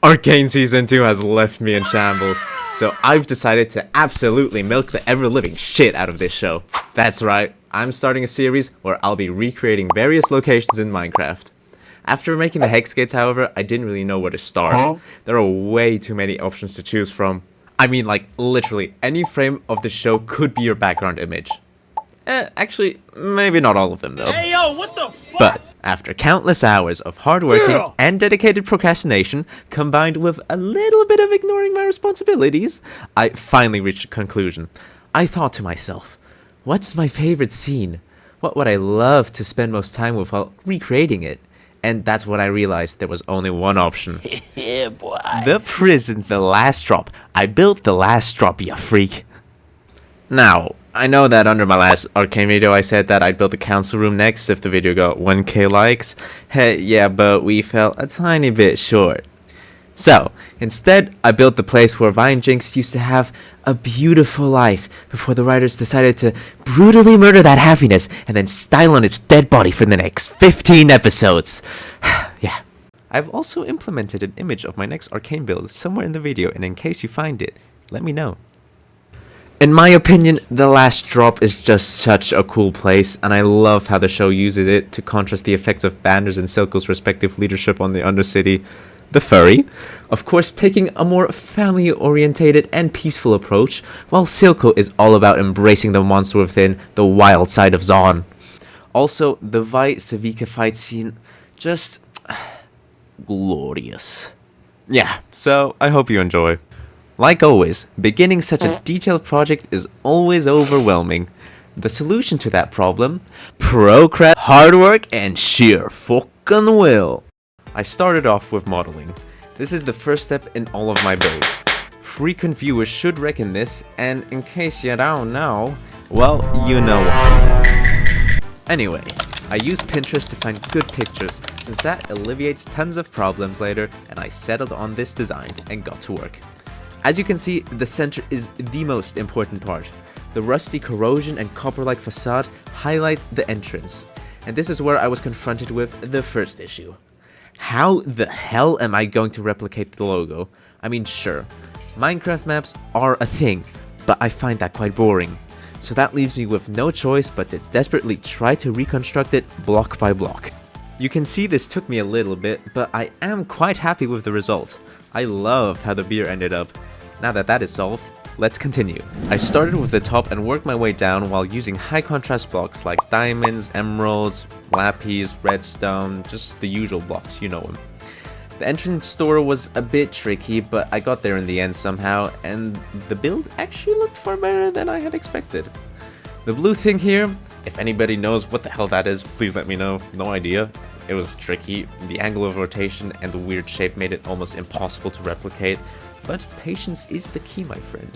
Arcane Season 2 has left me in shambles, so I've decided to absolutely milk the ever-living shit out of this show. That's right, I'm starting a series where I'll be recreating various locations in Minecraft. After making the hex gates, however, I didn't really know where to start. There are way too many options to choose from. I mean, like, literally, any frame of the show could be your background image. Actually, maybe not all of them, though. Hey, yo, what the fuck? But after countless hours of hard working and dedicated procrastination, combined with a little bit of ignoring my responsibilities, I finally reached a conclusion. I thought to myself, what's my favorite scene? What would I love to spend most time with while recreating it? And that's when I realized there was only one option. Yeah, boy. The prison's the last drop. I built the last drop, you freak. Now, I know that under my last Arcane video I said that I'd build the council room next if the video got 1k likes. Hey, yeah, but we fell a tiny bit short. So, instead, I built the place where Vine Jinx used to have a beautiful life before the writers decided to brutally murder that happiness and then style on its dead body for the next 15 episodes. Yeah. I've also implemented an image of my next Arcane build somewhere in the video, and in case you find it, let me know. In my opinion, the last drop is just such a cool place, and I love how the show uses it to contrast the effects of Bander's and Silco's respective leadership on the Undercity. The Furry, of course, taking a more family-orientated and peaceful approach, while Silco is all about embracing the monster within the wild side of Zaun. Also, the Vi Savika fight scene, just glorious. Yeah, so I hope you enjoy. Like always, beginning such a detailed project is always overwhelming. The solution to that problem? Procrast, hard work, and sheer fucking will. I started off with modeling. This is the first step in all of my builds. Frequent viewers should reckon this, and in case you don't know, well, you know what. Anyway, I use Pinterest to find good pictures, since that alleviates tons of problems later, and I settled on this design and got to work. As you can see, the center is the most important part. The rusty corrosion and copper-like facade highlight the entrance. And this is where I was confronted with the first issue. How the hell am I going to replicate the logo? I mean, sure, Minecraft maps are a thing, but I find that quite boring. So that leaves me with no choice but to desperately try to reconstruct it block by block. You can see this took me a little bit, but I am quite happy with the result. I love how the beer ended up. Now that that is solved, let's continue. I started with the top and worked my way down while using high contrast blocks like diamonds, emeralds, lapis, redstone, just the usual blocks, you know them. The entrance door was a bit tricky, but I got there in the end somehow, and the build actually looked far better than I had expected. The blue thing here, if anybody knows what the hell that is, please let me know. No idea. It was tricky. The angle of rotation and the weird shape made it almost impossible to replicate, but patience is the key, my friend.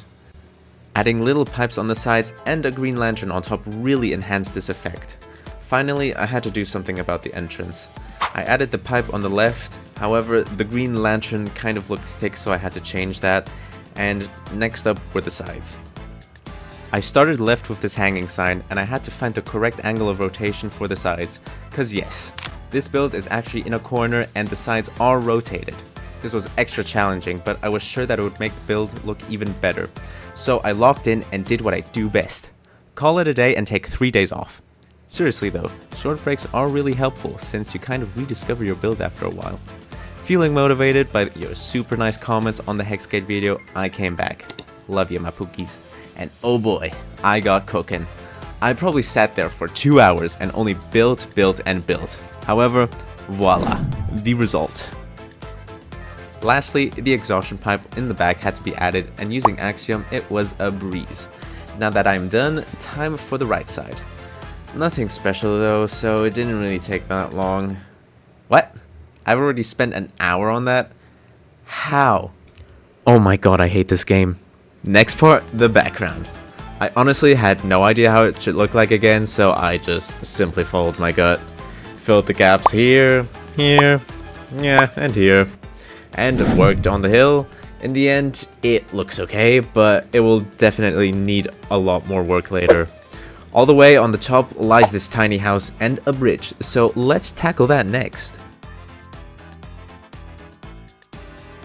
Adding little pipes on the sides and a green lantern on top really enhanced this effect. Finally, I had to do something about the entrance. I added the pipe on the left, however, the green lantern kind of looked thick, so I had to change that, and next up were the sides. I started left with this hanging sign, and I had to find the correct angle of rotation for the sides, cause yes, this build is actually in a corner and the sides are rotated. This was extra challenging, but I was sure that it would make the build look even better. So I locked in and did what I do best. Call it a day and take 3 days off. Seriously though, short breaks are really helpful since you kind of rediscover your build after a while. Feeling motivated by your super nice comments on the Hexgate video, I came back. Love you, my pookies. And oh boy, I got cooking. I probably sat there for 2 hours and only built. However, voila, the result. Lastly, the exhaustion pipe in the back had to be added, and using Axiom, it was a breeze. Now that I'm done, time for the right side. Nothing special though, so it didn't really take that long. What? I've already spent an hour on that? How? Oh my god, I hate this game. Next part, the background. I honestly had no idea how it should look like again, so I just simply followed my gut. Filled the gaps here, yeah, and here. And worked on the hill. In the end, it looks okay, but it will definitely need a lot more work later. All the way on the top lies this tiny house and a bridge, so let's tackle that next.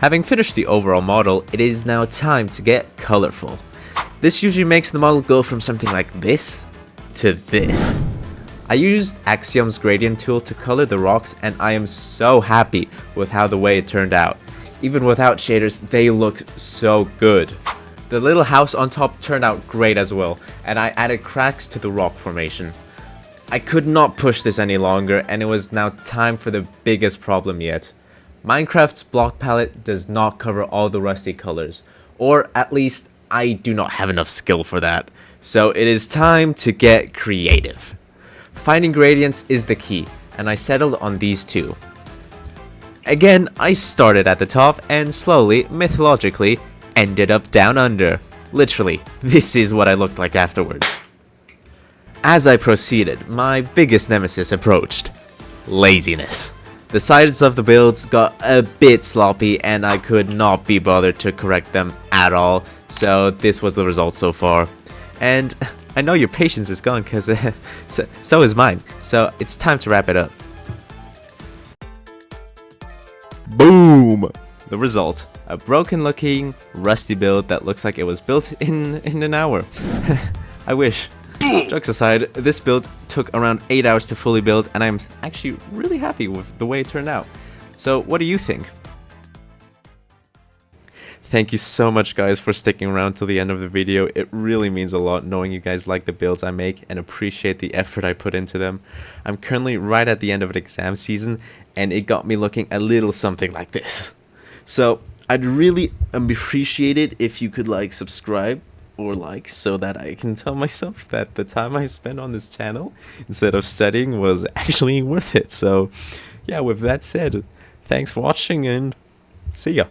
Having finished the overall model, it is now time to get colorful. This usually makes the model go from something like this to this. I used Axiom's gradient tool to color the rocks, and I am so happy with how the way it turned out. Even without shaders, they look so good. The little house on top turned out great as well, and I added cracks to the rock formation. I could not push this any longer, and it was now time for the biggest problem yet. Minecraft's block palette does not cover all the rusty colors, or at least I do not have enough skill for that. So it is time to get creative. Finding gradients is the key, and I settled on these two. Again, I started at the top and slowly, mythologically, ended up down under. Literally, this is what I looked like afterwards. As I proceeded, my biggest nemesis approached: laziness. The sides of the builds got a bit sloppy and I could not be bothered to correct them at all, so this was the result so far. And I know your patience is gone because so is mine, so it's time to wrap it up. Boom! The result: a broken looking, rusty build that looks like it was built in an hour. I wish. Jokes aside, this build took around 8 hours to fully build, and I'm actually really happy with the way it turned out. So what do you think? Thank you so much guys for sticking around till the end of the video. It really means a lot knowing you guys like the builds I make and appreciate the effort I put into them. I'm currently right at the end of an exam season, and it got me looking a little something like this. So I'd really appreciate it if you could subscribe or so that I can tell myself that the time I spent on this channel instead of studying was actually worth it. So yeah, with that said, thanks for watching and see ya.